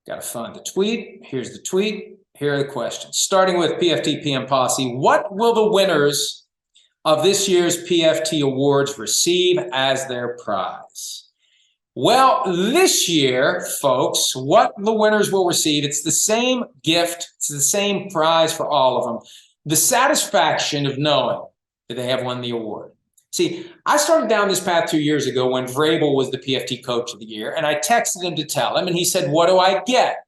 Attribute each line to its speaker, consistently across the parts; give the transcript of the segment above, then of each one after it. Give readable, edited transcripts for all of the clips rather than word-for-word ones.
Speaker 1: Got to find the tweet. Here's the tweet. Here are the questions. Starting with PFT PM Posse. What will the winners of this year's PFT Awards receive as their prize? Well, this year, folks, what the winners will receive, it's the same gift. It's the same prize for all of them. The satisfaction of knowing that they have won the award. See, I started down this path 2 years ago when Vrabel was the PFT Coach of the Year, and I texted him to tell him, and he said, what do I get?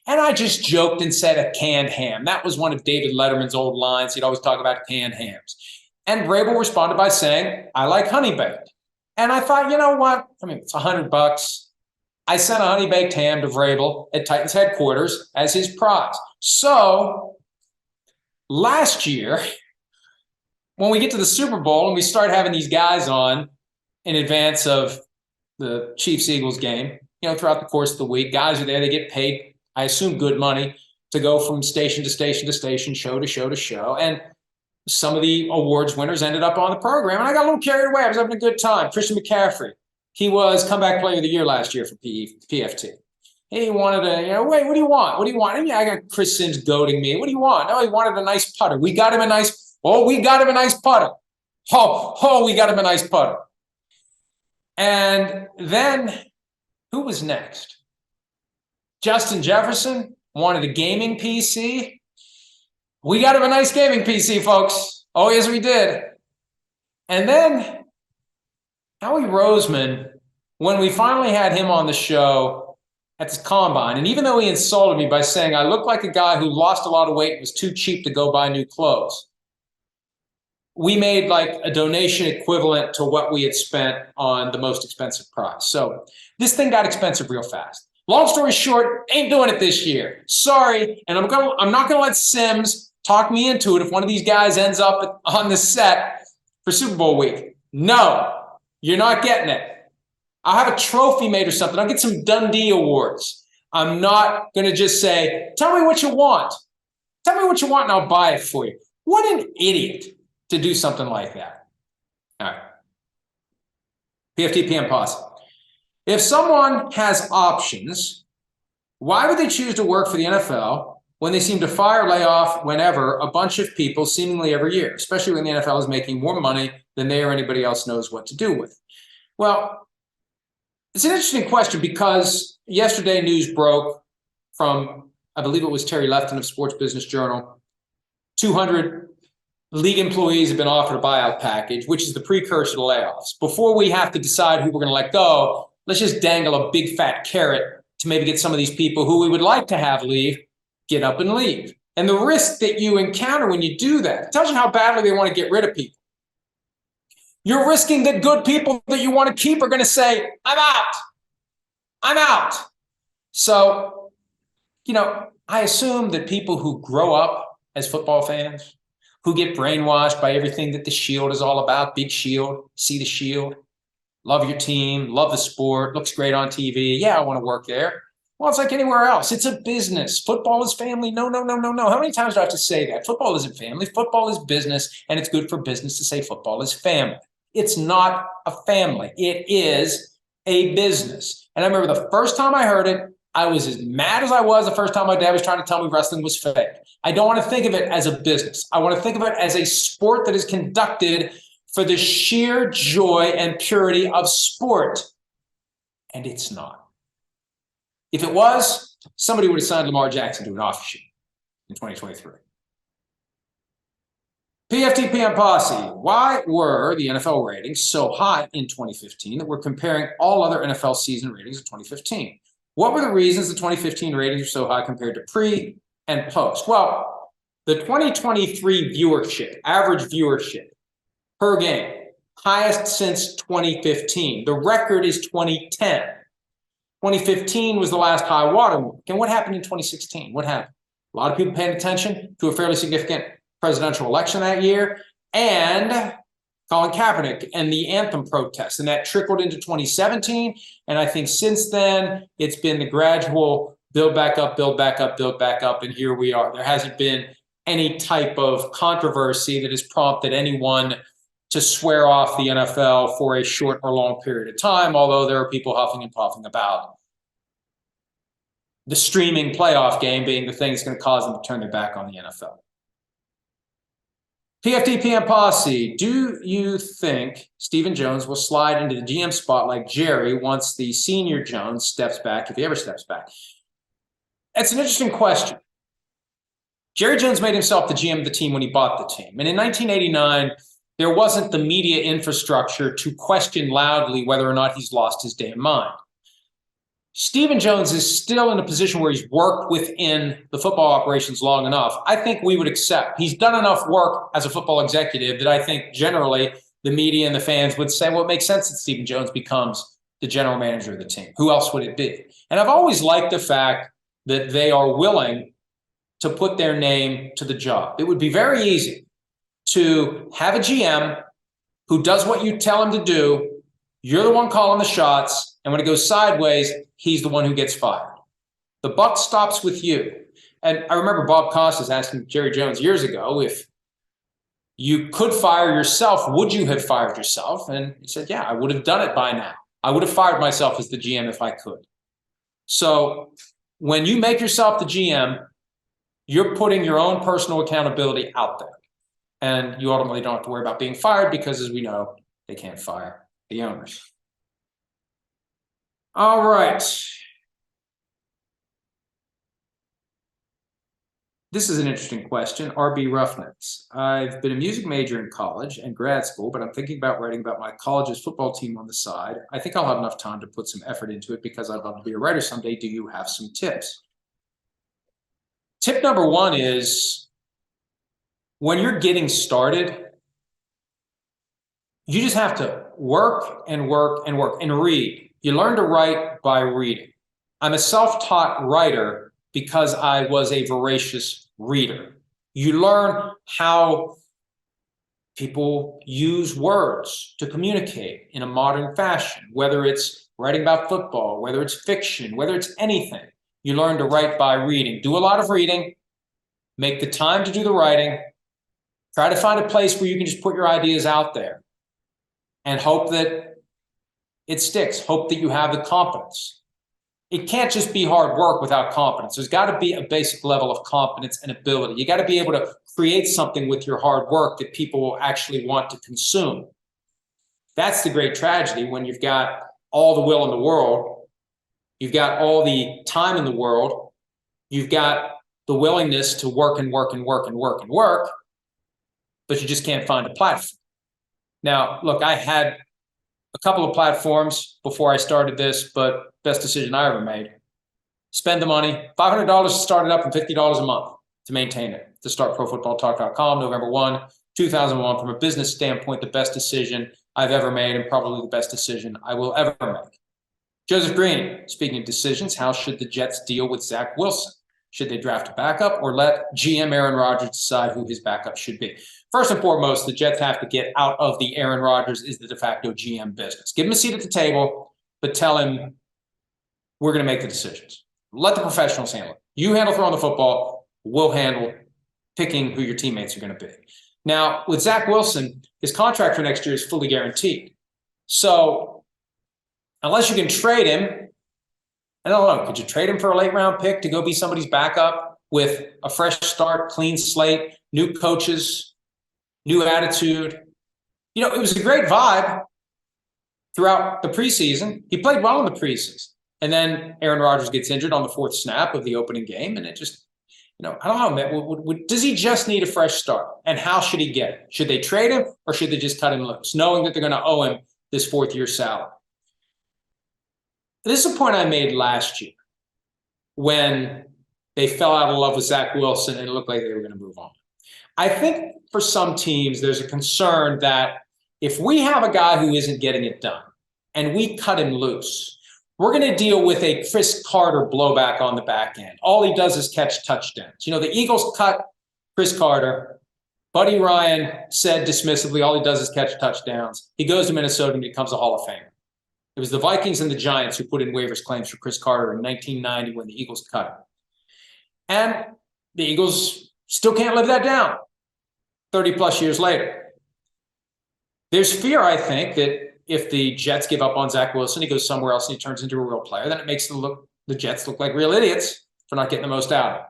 Speaker 1: And I just joked and said a canned ham. That was one of David Letterman's old lines. He'd always talk about canned hams. And Vrabel responded by saying, I like honey baked. And I thought, you know what? I mean, it's $100. I sent a honey baked ham to Vrabel at Titans headquarters as his prize. So last year, when we get to the Super Bowl and we start having these guys on in advance of the Chiefs-Eagles game, throughout the course of the week, guys are there, they get paid, I assume, good money to go from station to station to station, show to show to show. And some of the awards winners ended up on the program, and I got a little carried away. I was having a good time. Christian McCaffrey, he was comeback player of the year last year for PFT. He wanted to, wait, what do you want? What do you want? Yeah, I got Chris Sims goading me. What do you want? Oh, he wanted a nice putter. We got him a nice putter. We got him a nice putter. And then who was next? Justin Jefferson wanted a gaming PC. We got him a nice gaming PC, folks. Oh, yes, we did. And then Howie Roseman, when we finally had him on the show at the Combine, and even though he insulted me by saying I looked like a guy who lost a lot of weight and was too cheap to go buy new clothes, we made like a donation equivalent to what we had spent on the most expensive prize. So this thing got expensive real fast. Long story short, ain't doing it this year. Sorry, and I'm not gonna let Sims talk me into it if one of these guys ends up on the set for Super Bowl week. No, you're not getting it. I'll have a trophy made or something. I'll get some Dundee awards. I'm not going to just say, tell me what you want. Tell me what you want and I'll buy it for you. What an idiot to do something like that. All right. PFT PM Posse. If someone has options, why would they choose to work for the NFL when they seem to fire, lay off, whenever, a bunch of people seemingly every year, especially when the NFL is making more money than they or anybody else knows what to do with? Well, it's an interesting question because yesterday news broke from, I believe it was Terry Lefton of Sports Business Journal, 200 league employees have been offered a buyout package, which is the precursor to layoffs. Before we have to decide who we're going to let go, let's just dangle a big fat carrot to maybe get some of these people who we would like to have leave, get up and leave. And the risk that you encounter when you do that tells you how badly they want to get rid of people. You're risking that good people that you want to keep are going to say, I'm out. I'm out. So, I assume that people who grow up as football fans, who get brainwashed by everything that the Shield is all about, big Shield, see the Shield, love your team, love the sport, looks great on TV. Yeah, I want to work there. Well, it's like anywhere else. It's a business. Football is family. No. How many times do I have to say that? Football isn't family. Football is business, and it's good for business to say football is family. It's not a family. It is a business. And I remember the first time I heard it, I was as mad as I was the first time my dad was trying to tell me wrestling was fake. I don't want to think of it as a business. I want to think of it as a sport that is conducted for the sheer joy and purity of sport. And it's not. If it was, somebody would have signed Lamar Jackson to an offer sheet in 2023. PFT PM Posse, why were the NFL ratings so high in 2015 that we're comparing all other NFL season ratings of 2015? What were the reasons the 2015 ratings are so high compared to pre and post? Well, the 2023 viewership, average viewership per game, highest since 2015. The record is 2010. 2015 was the last high water mark. And what happened in 2016? What happened? A lot of people paying attention to a fairly significant presidential election that year, and Colin Kaepernick and the anthem protest, and that trickled into 2017. And I think since then, it's been the gradual build back up, and here we are. There hasn't been any type of controversy that has prompted anyone to swear off the NFL for a short or long period of time, although there are people huffing and puffing about the streaming playoff game being the thing that's going to cause them to turn their back on the NFL. PFT PM Posse, do you think Stephen Jones will slide into the GM spot like Jerry once the senior Jones steps back, if he ever steps back? That's an interesting question. Jerry Jones made himself the GM of the team when he bought the team. And in 1989, there wasn't the media infrastructure to question loudly whether or not he's lost his damn mind. Stephen Jones is still in a position where he's worked within the football operations long enough. I think we would accept. He's done enough work as a football executive that I think generally the media and the fans would say, well, it makes sense that Stephen Jones becomes the general manager of the team. Who else would it be? And I've always liked the fact that they are willing to put their name to the job. It would be very easy to have a GM who does what you tell him to do. You're the one calling the shots. And when it goes sideways, he's the one who gets fired. The buck stops with you. And I remember Bob Costas asking Jerry Jones years ago, if you could fire yourself, would you have fired yourself? And he said, yeah, I would have done it by now. I would have fired myself as the GM if I could. So when you make yourself the GM, you're putting your own personal accountability out there. And you ultimately don't have to worry about being fired because, as we know, they can't fire the owners. All right. This is an interesting question. RB Roughnecks. I've been a music major in college and grad school, but I'm thinking about writing about my college's football team on the side. I think I'll have enough time to put some effort into it because I'd love to be a writer someday. Do you have some tips? Tip number one is when you're getting started, you just have to work and work and work and read. You learn to write by reading. I'm a self-taught writer because I was a voracious reader. You learn how people use words to communicate in a modern fashion, whether it's writing about football, whether it's fiction, whether it's anything. You learn to write by reading. Do a lot of reading. Make the time to do the writing. Try to find a place where you can just put your ideas out there and hope that it sticks. Hope that you have the competence. It can't just be hard work without competence. There's got to be a basic level of competence and ability. You got to be able to create something with your hard work that people will actually want to consume. That's the great tragedy when you've got all the will in the world, you've got all the time in the world, you've got the willingness to work and work and work and work and work, but you just can't find a platform. Now, look, I had a couple of platforms before I started this, but best decision I ever made. Spend the money, $500 to start it up and $50 a month to maintain it. To start ProFootballTalk.com, November 1, 2001. From a business standpoint, the best decision I've ever made and probably the best decision I will ever make. Joseph Green, speaking of decisions, how should the Jets deal with Zach Wilson? Should they draft a backup or let GM Aaron Rodgers decide who his backup should be? First and foremost, the Jets have to get out of the Aaron Rodgers is the de facto GM business. Give him a seat at the table, but tell him we're going to make the decisions. Let the professionals handle it. You handle throwing the football. We'll handle picking who your teammates are going to be. Now, with Zach Wilson, his contract for next year is fully guaranteed. So unless you can trade him, I don't know, could you trade him for a late-round pick to go be somebody's backup with a fresh start, clean slate, new coaches, new attitude? You know, it was a great vibe throughout the preseason. He played well in the preseason. And then Aaron Rodgers gets injured on the fourth snap of the opening game, and it just, you know, I don't know, man. Does he just need a fresh start? And how should he get it? Should they trade him or should they just cut him loose, knowing that they're going to owe him this fourth-year salary? This is a point I made last year when they fell out of love with Zach Wilson and it looked like they were going to move on. I think for some teams, there's a concern that if we have a guy who isn't getting it done and we cut him loose, we're going to deal with a Chris Carter blowback on the back end. All he does is catch touchdowns. You know, the Eagles cut Chris Carter. Buddy Ryan said dismissively, all he does is catch touchdowns. He goes to Minnesota and becomes a Hall of Famer. It was the Vikings and the Giants who put in waivers claims for Chris Carter in 1990 when the Eagles cut him. And the Eagles still can't live that down 30-plus years later. There's fear, I think, that if the Jets give up on Zach Wilson, he goes somewhere else and he turns into a real player, then it makes them look the Jets look like real idiots for not getting the most out of it.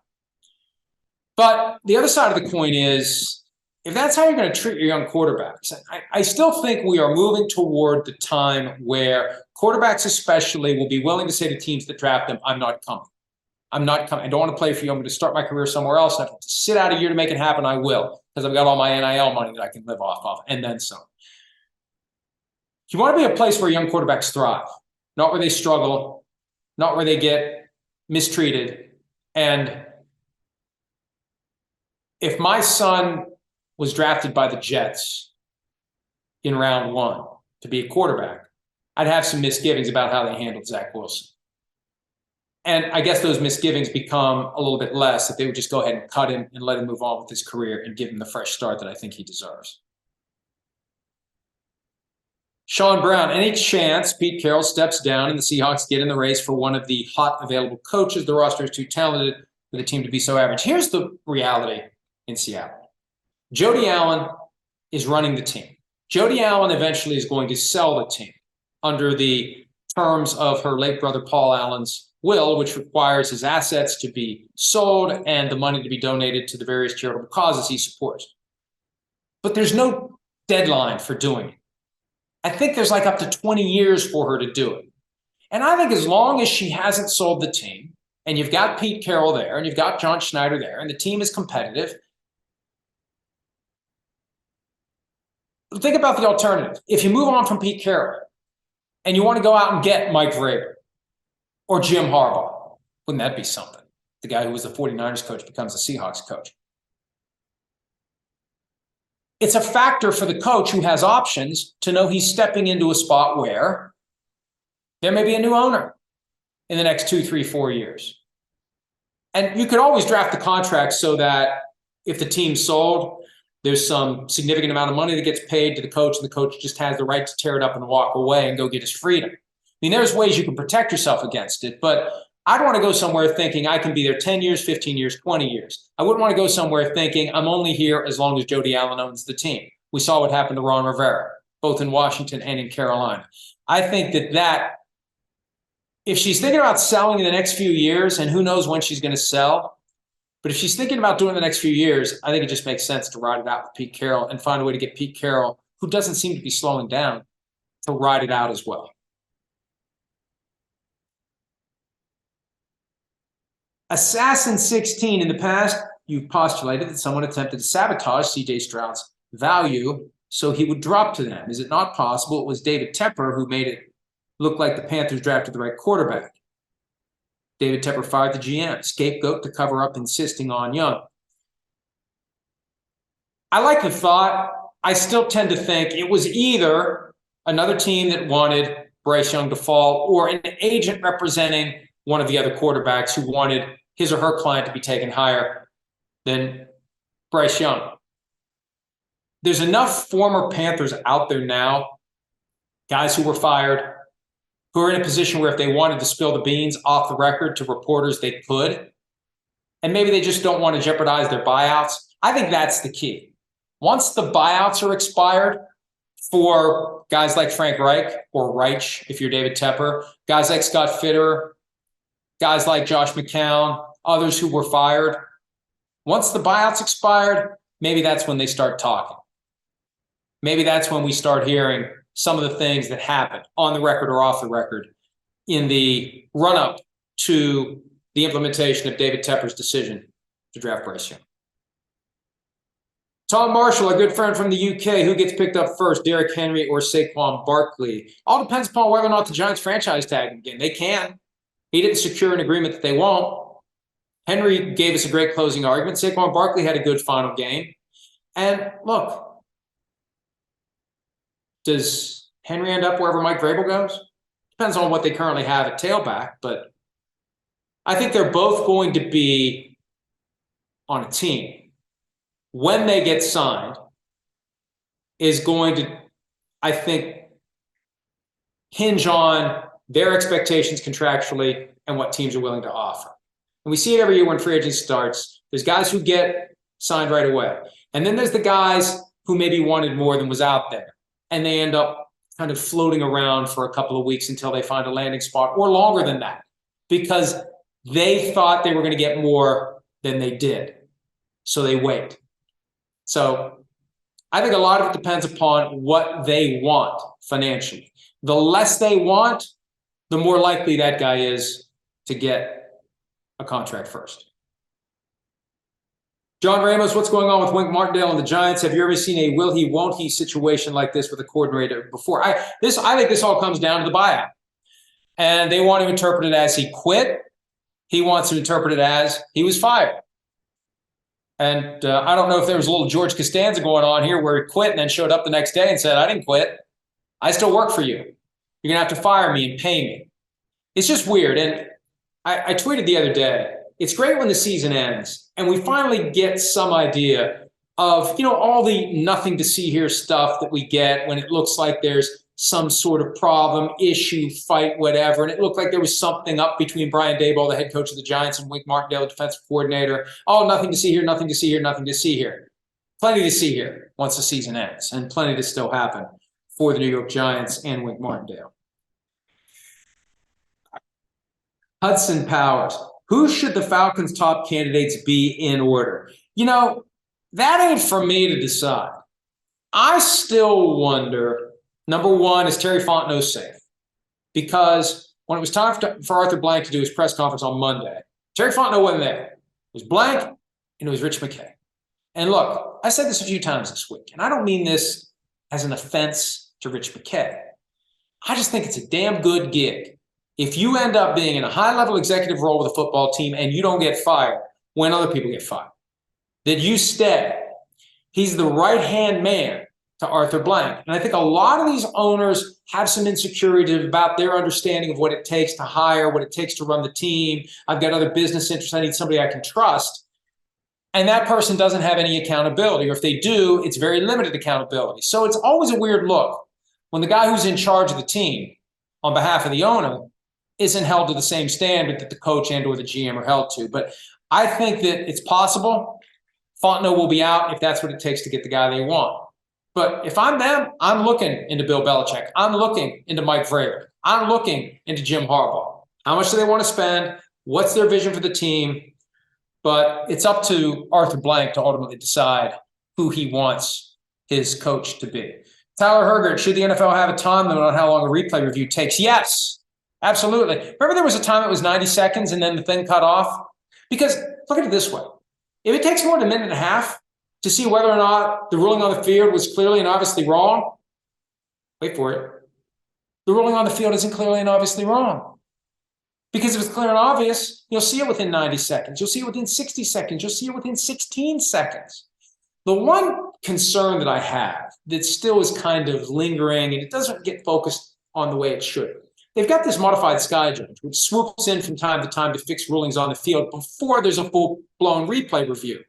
Speaker 1: But the other side of the coin is, if that's how you're going to treat your young quarterbacks, I still think we are moving toward the time where quarterbacks especially will be willing to say to teams that draft them, I'm not coming. I'm not coming. I don't want to play for you. I'm going to start my career somewhere else. And if I have to sit out a year to make it happen, I will, because I've got all my NIL money that I can live off of, and then some. You want to be a place where young quarterbacks thrive, not where they struggle, not where they get mistreated. And if my son was drafted by the Jets in round 1 to be a quarterback, I'd have some misgivings about how they handled Zach Wilson. And I guess those misgivings become a little bit less if they would just go ahead and cut him and let him move on with his career and give him the fresh start that I think he deserves. Sean Brown, any chance Pete Carroll steps down and the Seahawks get in the race for one of the hot available coaches? The roster is too talented for the team to be so average. Here's the reality in Seattle. Jody Allen is running the team. Jody Allen eventually is going to sell the team under the terms of her late brother Paul Allen's will, which requires his assets to be sold and the money to be donated to the various charitable causes he supports. But there's no deadline for doing it. I think there's like up to 20 years for her to do it. And I think as long as she hasn't sold the team, and you've got Pete Carroll there, and you've got John Schneider there, and the team is competitive, think about the alternative. If you move on from Pete Carroll and you want to go out and get Mike Vrabel or Jim Harbaugh, wouldn't that be something? The guy who was the 49ers coach becomes the Seahawks coach. It's a factor for the coach who has options to know he's stepping into a spot where there may be a new owner in the next 2, 3, 4 years. And you could always draft the contract so that if the team's sold, there's some significant amount of money that gets paid to the coach, and the coach just has the right to tear it up and walk away and go get his freedom. I mean, there's ways you can protect yourself against it, but I'd want to go somewhere thinking I can be there 10 years, 15 years, 20 years. I wouldn't want to go somewhere thinking I'm only here as long as Jody Allen owns the team. We saw what happened to Ron Rivera, both in Washington and in Carolina. I think that if she's thinking about selling in the next few years, and who knows when she's going to sell, but if she's thinking about doing the next few years, I think it just makes sense to ride it out with Pete Carroll and find a way to get Pete Carroll, who doesn't seem to be slowing down, to ride it out as well. Assassin 16, in the past, you've postulated that someone attempted to sabotage C.J. Stroud's value so he would drop to them. Is it not possible it was David Tepper who made it look like the Panthers drafted the right quarterback? David Tepper fired the GM, scapegoat to cover up insisting on Young. I like the thought. I still tend to think it was either another team that wanted Bryce Young to fall or an agent representing one of the other quarterbacks who wanted his or her client to be taken higher than Bryce Young. There's enough former Panthers out there now, guys who were fired, who are in a position where if they wanted to spill the beans off the record to reporters, they could. And maybe they just don't want to jeopardize their buyouts. I think that's the key. Once the buyouts are expired for guys like Frank Reich or Reich, if you're David Tepper, guys like Scott Fitter, guys like Josh McCown, others who were fired, once the buyouts expired, maybe that's when they start talking. Maybe that's when we start hearing some of the things that happened on the record or off the record in the run-up to the implementation of David Tepper's decision to draft Bryce Young. Tom Marshall, a good friend from the UK, who gets picked up first, Derrick Henry or Saquon Barkley? All depends upon whether or not the Giants franchise tag him again. They can. He didn't secure an agreement that they won't. Henry gave us a great closing argument. Saquon Barkley had a good final game. And look, does Henry end up wherever Mike Vrabel goes? Depends on what they currently have at tailback, but I think they're both going to be on a team. When they get signed is going to, I think, hinge on their expectations contractually and what teams are willing to offer. And we see it every year when free agency starts. There's guys who get signed right away. And then there's the guys who maybe wanted more than was out there. And they end up kind of floating around for a couple of weeks until they find a landing spot, or longer than that. because they thought they were going to get more than they did. So they wait. So I think a lot of it depends upon what they want financially. The less they want, the more likely that guy is to get a contract first. John Ramos, what's going on with Wink Martindale and the Giants? Have you ever seen a will he, won't he situation like this with a coordinator before? I think this all comes down to the buyout. And they want to interpret it as he quit. He wants to interpret it as he was fired. And I don't know if there was a little George Costanza going on here where he quit and then showed up the next day and said, I didn't quit. I still work for you. You're going to have to fire me and pay me. It's just weird. And I tweeted the other day, it's great when the season ends and we finally get some idea of, all the nothing to see here stuff that we get when it looks like there's some sort of problem, issue, fight, whatever. And it looked like there was something up between Brian Daboll, the head coach of the Giants, and Wink Martindale, the defensive coordinator. Oh, nothing to see here, nothing to see here, nothing to see here. Plenty to see here once the season ends, and plenty to still happen for the New York Giants and Wink Martindale. Hudson Powers. Who should the Falcons' top candidates be in order? That ain't for me to decide. I still wonder, number one, is Terry Fontenot safe? Because when it was time for Arthur Blank to do his press conference on Monday, Terry Fontenot wasn't there. It was Blank and it was Rich McKay. And look, I said this a few times this week, and I don't mean this as an offense to Rich McKay. I just think it's a damn good gig. If you end up being in a high-level executive role with a football team and you don't get fired when other people get fired, that you stay. He's the right-hand man to Arthur Blank. And I think a lot of these owners have some insecurity about their understanding of what it takes to hire, what it takes to run the team. I've got other business interests. I need somebody I can trust. And that person doesn't have any accountability. Or if they do, it's very limited accountability. So it's always a weird look when the guy who's in charge of the team on behalf of the owner isn't held to the same standard that the coach and or the GM are held to. But I think that it's possible Fontenot will be out if that's what it takes to get the guy they want. But if I'm them, I'm looking into Bill Belichick. I'm looking into Mike Vrabel. I'm looking into Jim Harbaugh. How much do they want to spend? What's their vision for the team? But it's up to Arthur Blank to ultimately decide who he wants his coach to be. Tyler Hergert, should the NFL have a time limit on how long a replay review takes? Yes, absolutely. Remember there was a time it was 90 seconds and then the thing cut off? Because look at it this way. If it takes more than a minute and a half to see whether or not the ruling on the field was clearly and obviously wrong, wait for it. The ruling on the field isn't clearly and obviously wrong. Because if it's clear and obvious, you'll see it within 90 seconds. You'll see it within 60 seconds. You'll see it within 16 seconds. The one concern that I have that still is kind of lingering, and it doesn't get focused on the way it should. They've got this modified sky judge, which swoops in from time to time to fix rulings on the field before there's a full-blown replay review.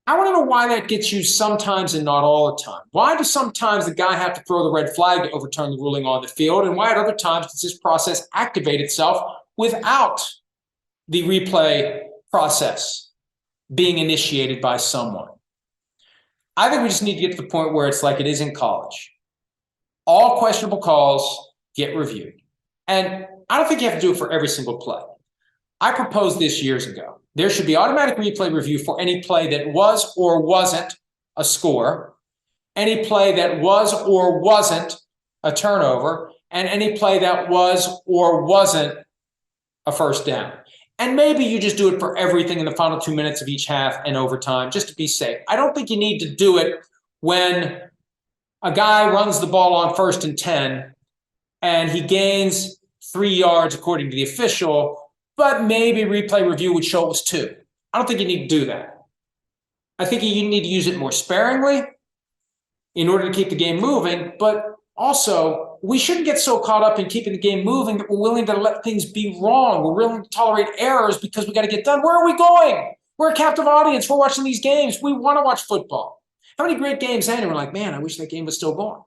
Speaker 1: I want to know why that gets used sometimes and not all the time. Why does sometimes the guy have to throw the red flag to overturn the ruling on the field? And why at other times does this process activate itself without the replay process being initiated by someone? I think we just need to get to the point where it's like it is in college. All questionable calls get reviewed. And I don't think you have to do it for every single play. I proposed this years ago. There should be automatic replay review for any play that was or wasn't a score, any play that was or wasn't a turnover, and any play that was or wasn't a first down. And maybe you just do it for everything in the final 2 minutes of each half and overtime, just to be safe. I don't think you need to do it when a guy runs the ball on 1st and 10 and he gains 3 yards according to the official, but maybe replay review would show it was 2. I don't think you need to do that. I think you need to use it more sparingly in order to keep the game moving, but also we shouldn't get so caught up in keeping the game moving that we're willing to let things be wrong. We're willing to tolerate errors because we got to get done. Where are we going? We're a captive audience. We're watching these games. We want to watch football. How many great games end? And we're like, man, I wish that game was still going.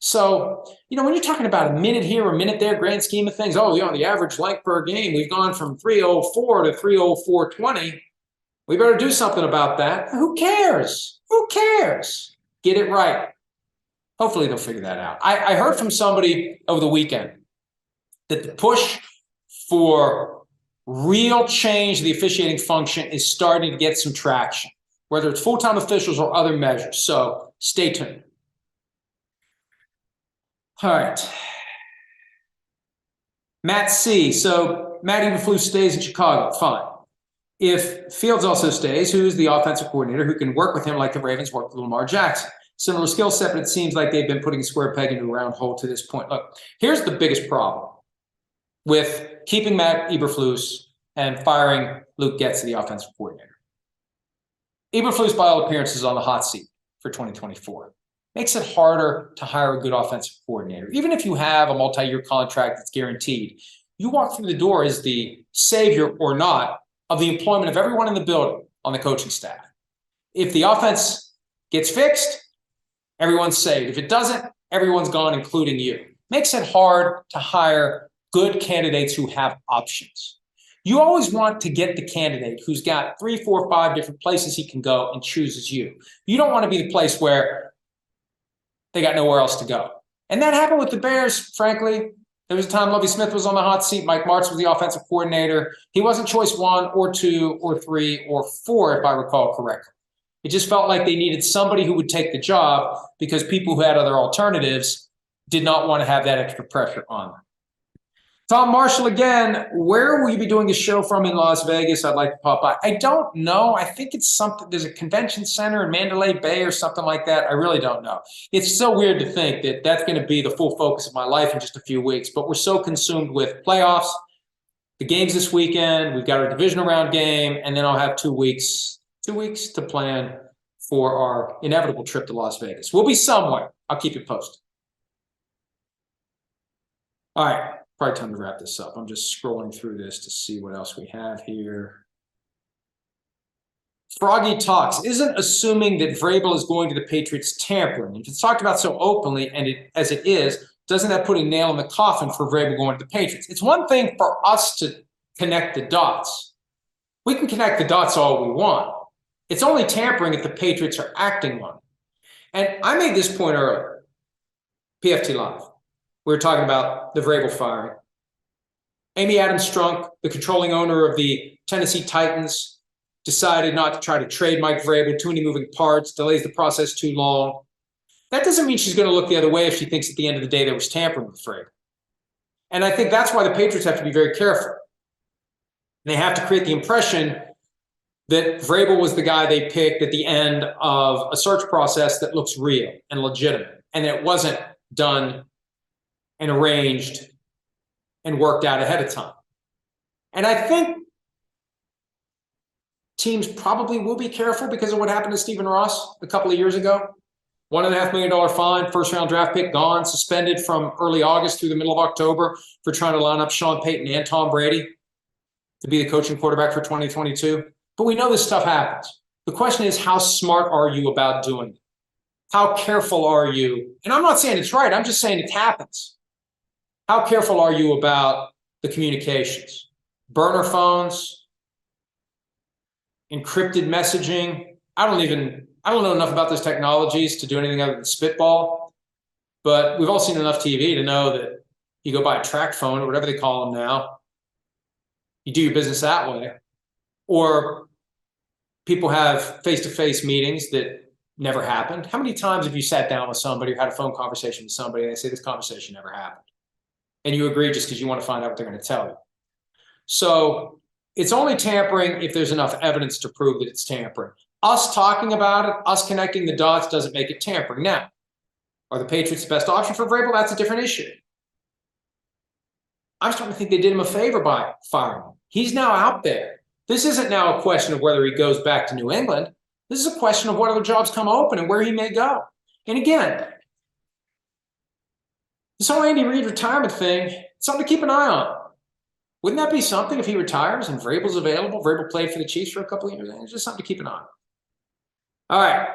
Speaker 1: So, when you're talking about a minute here, a minute there, grand scheme of things, the average length per game, we've gone from 3:04 to 3:04:20. We better do something about that. Who cares? Who cares? Get it right. Hopefully they'll figure that out. I heard from somebody over the weekend that the push for real change in the officiating function is starting to get some traction, whether it's full-time officials or other measures. So stay tuned. All right. Matt C. So Matt Eberflus stays in Chicago. Fine. If Fields also stays, who's the offensive coordinator who can work with him like the Ravens worked with Lamar Jackson? Similar skill set, but it seems like they've been putting a square peg into a round hole to this point. Look, here's the biggest problem with keeping Matt Eberflus and firing Luke Getz, the offensive coordinator. Eberflus, by all appearances, is on the hot seat for 2024. Makes it harder to hire a good offensive coordinator. Even if you have a multi-year contract that's guaranteed, you walk through the door as the savior or not of the employment of everyone in the building on the coaching staff. If the offense gets fixed, everyone's saved. If it doesn't, everyone's gone, including you. Makes it hard to hire good candidates who have options. You always want to get the candidate who's got 3, 4, 5 different places he can go and chooses you. You don't want to be the place where they got nowhere else to go. And that happened with the Bears, frankly. There was a time Lovie Smith was on the hot seat. Mike Martz was the offensive coordinator. He wasn't choice 1 or 2 or 3 or 4, if I recall correctly. It just felt like they needed somebody who would take the job because people who had other alternatives did not want to have that extra pressure on them. Tom Marshall again, where will you be doing a show from in Las Vegas? I'd like to pop by. I don't know. I think it's something, there's a convention center in Mandalay Bay or something like that. I really don't know. It's so weird to think that that's going to be the full focus of my life in just a few weeks, but we're so consumed with playoffs, the games this weekend, we've got our divisional round game, and then I'll have 2 weeks to plan for our inevitable trip to Las Vegas. We'll be somewhere. I'll keep you posted. All right. Probably time to wrap this up. I'm just scrolling through this to see what else we have here. Froggy Talks isn't assuming that Vrabel is going to the Patriots tampering. If it's talked about so openly, and as it is, doesn't that put a nail in the coffin for Vrabel going to the Patriots? It's one thing for us to connect the dots. We can connect the dots all we want. It's only tampering if the Patriots are acting on it. And I made this point earlier. PFT Live. We were talking about the Vrabel firing. Amy Adams Strunk, the controlling owner of the Tennessee Titans, decided not to try to trade Mike Vrabel. Too many moving parts, delays the process too long. That doesn't mean she's going to look the other way if she thinks at the end of the day there was tampering with Vrabel. And I think that's why the Patriots have to be very careful. They have to create the impression that Vrabel was the guy they picked at the end of a search process that looks real and legitimate, and that it wasn't done and arranged and worked out ahead of time. And I think teams probably will be careful because of what happened to Stephen Ross a couple of years ago. $1.5 million fine, first-round draft pick gone, suspended from early August through the middle of October for trying to line up Sean Payton and Tom Brady to be the coaching quarterback for 2022. But we know this stuff happens. The question is, how smart are you about doing it? How careful are you? And I'm not saying it's right. I'm just saying it happens. How careful are you about the communications? Burner phones, encrypted messaging. I don't know enough about those technologies to do anything other than spitball, but we've all seen enough TV to know that you go buy a track phone or whatever they call them now. You do your business that way. Or people have face-to-face meetings that never happened. How many times have you sat down with somebody or had a phone conversation with somebody and they say this conversation never happened? And you agree just because you want to find out what they're going to tell you. So it's only tampering if there's enough evidence to prove that it's tampering. Us talking about it, us connecting the dots doesn't make it tampering. Now, are the Patriots the best option for Vrabel? That's a different issue. I'm starting to think they did him a favor by firing him. He's now out there. This isn't now a question of whether he goes back to New England. This is a question of what other jobs come open and where he may go. And again, this whole Andy Reid retirement thing, it's something to keep an eye on. Wouldn't that be something if he retires and Vrabel's available? Vrabel played for the Chiefs for a couple of years. It's just something to keep an eye on. All right.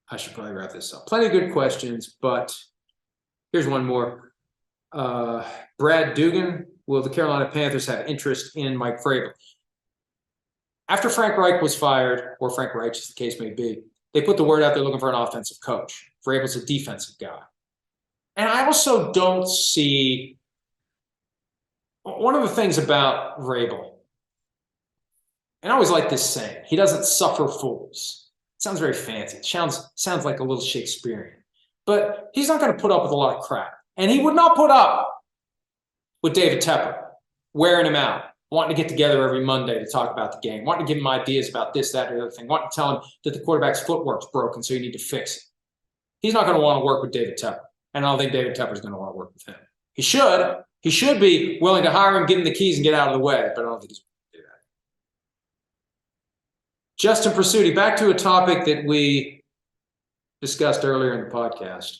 Speaker 1: I should probably wrap this up. Plenty of good questions, but here's one more. Brad Dugan, will the Carolina Panthers have interest in Mike Vrabel? After Frank Reich was fired, or Frank Reich, as the case may be, they put the word out there looking for an offensive coach. Vrabel's a defensive guy. And I also don't see One of the things about Vrabel, and I always like this saying, he doesn't suffer fools. It sounds very fancy. It sounds like a little Shakespearean. But he's not going to put up with a lot of crap. And he would not put up with David Tepper wearing him out, wanting to get together every Monday to talk about the game, wanting to give him ideas about this, that, or the other thing, wanting to tell him that the quarterback's footwork's broken, so you need to fix it. He's not going to want to work with David Tepper. And I don't think David Tepper's going to want to work with him. He should. He should be willing to hire him, give him the keys, and get out of the way. But I don't think he's going to do that. Justin Pursui, back to a topic that we discussed earlier in the podcast.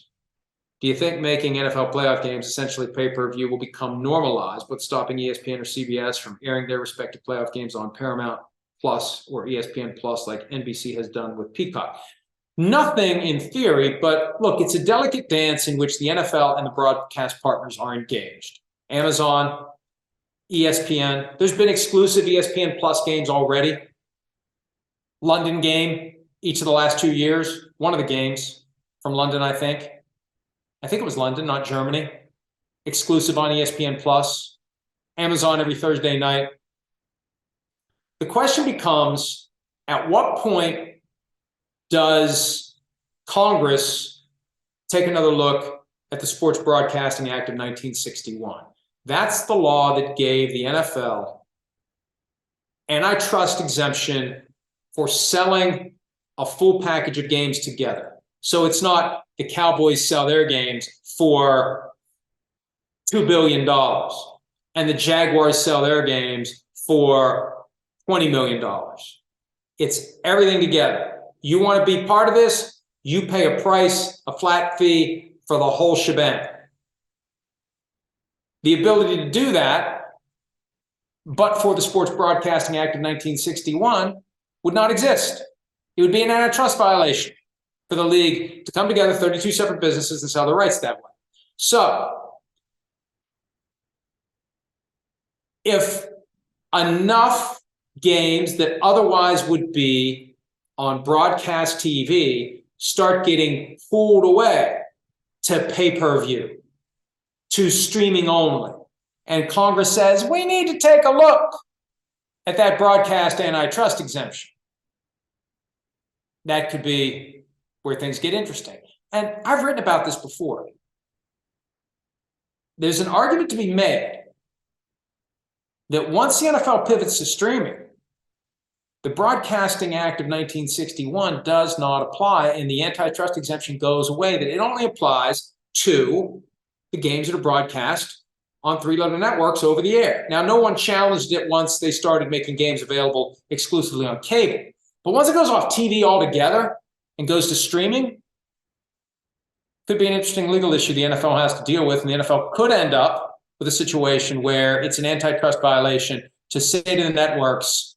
Speaker 1: Do you think making NFL playoff games essentially pay-per-view will become normalized, but stopping ESPN or CBS from airing their respective playoff games on Paramount Plus or ESPN Plus like NBC has done with Peacock? Nothing in theory, but look, it's a delicate dance in which the NFL and the broadcast partners are engaged. Amazon, ESPN, there's been exclusive ESPN Plus games already. London game, each of the last 2 years, one of the games from London, I think it was London, not Germany. Exclusive on ESPN Plus. Amazon every Thursday night. The question becomes, at what point does Congress take another look at the Sports Broadcasting Act of 1961? That's the law that gave the NFL antitrust exemption for selling a full package of games together. So it's not the Cowboys sell their games for $2 billion and the Jaguars sell their games for $20 million. It's everything together. You want to be part of this, you pay a price, a flat fee for the whole shebang. The ability to do that, but for the Sports Broadcasting Act of 1961, would not exist. It would be an antitrust violation for the league to come together, 32 separate businesses, and sell their rights that way. So, if enough games that otherwise would be on broadcast TV start getting pulled away to pay-per-view, to streaming only, and Congress says, we need to take a look at that broadcast antitrust exemption, that could be where things get interesting. And I've written about this before. There's an argument to be made that once the NFL pivots to streaming, the Broadcasting Act of 1961 does not apply and the antitrust exemption goes away, that it only applies to the games that are broadcast on three-letter networks over the air. Now, no one challenged it once they started making games available exclusively on cable. But once it goes off TV altogether and goes to streaming, could be an interesting legal issue the NFL has to deal with, and the NFL could end up with a situation where it's an antitrust violation to say to the networks,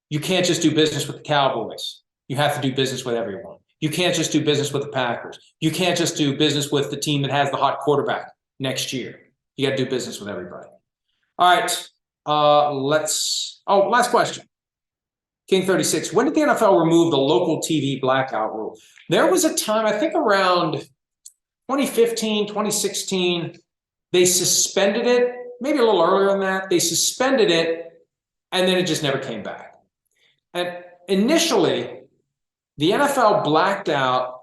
Speaker 1: you can't just do business with the Cowboys. You have to do business with everyone. You can't just do business with the Packers. You can't just do business with the team that has the hot quarterback next year. You got to do business with everybody. All right, last question. King 36, when did the NFL remove the local TV blackout rule? There was a time, I think around 2015, 2016, they suspended it, maybe a little earlier than that. They suspended it, and then it just never came back. And initially, the NFL blacked out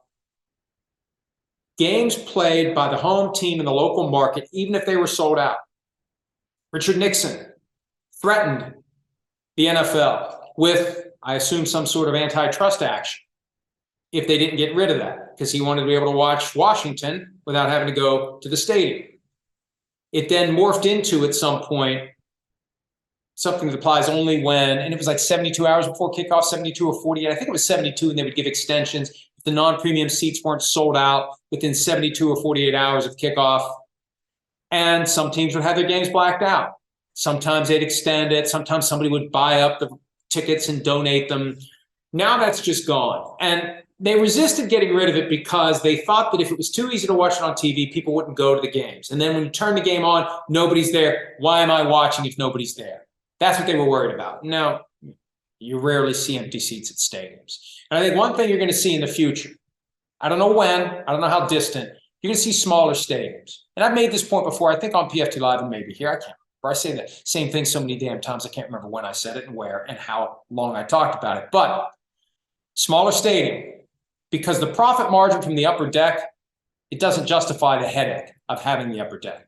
Speaker 1: games played by the home team in the local market, even if they were sold out. Richard Nixon threatened the NFL with, I assume, some sort of antitrust action if they didn't get rid of that, because he wanted to be able to watch Washington without having to go to the stadium. It then morphed into, at some point, something that applies only when, and it was like 72 hours before kickoff, 72 or 48. I think it was 72, and they would give extensions if the non-premium seats weren't sold out within 72 or 48 hours of kickoff. And some teams would have their games blacked out. Sometimes they'd extend it. Sometimes somebody would buy up the tickets and donate them. Now that's just gone. And they resisted getting rid of it because they thought that if it was too easy to watch it on TV, people wouldn't go to the games. And then when you turn the game on, nobody's there. Why am I watching if nobody's there? That's what they were worried about. Now, you rarely see empty seats at stadiums. And I think one thing you're going to see in the future, I don't know when, I don't know how distant, you're going to see smaller stadiums. And I've made this point before, I think on PFT Live and maybe here, I can't. I say the same thing so many damn times, I can't remember when I said it and where and how long I talked about it. But smaller stadium, because the profit margin from the upper deck, it doesn't justify the headache of having the upper deck.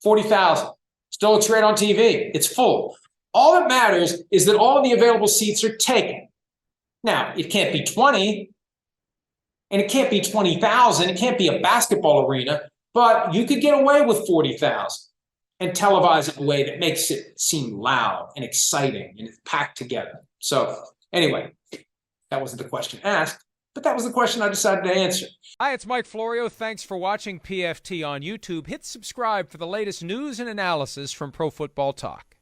Speaker 1: 40,000, still looks great on TV. It's full. All that matters is that all of the available seats are taken. Now, it can't be 20, and it can't be 20,000. It can't be a basketball arena, but you could get away with 40,000 and televise it in a way that makes it seem loud and exciting and it's packed together. So anyway, that wasn't the question asked, but that was the question I decided to answer.
Speaker 2: Hi, it's Mike Florio. Thanks for watching PFT on YouTube. Hit subscribe for the latest news and analysis from Pro Football Talk.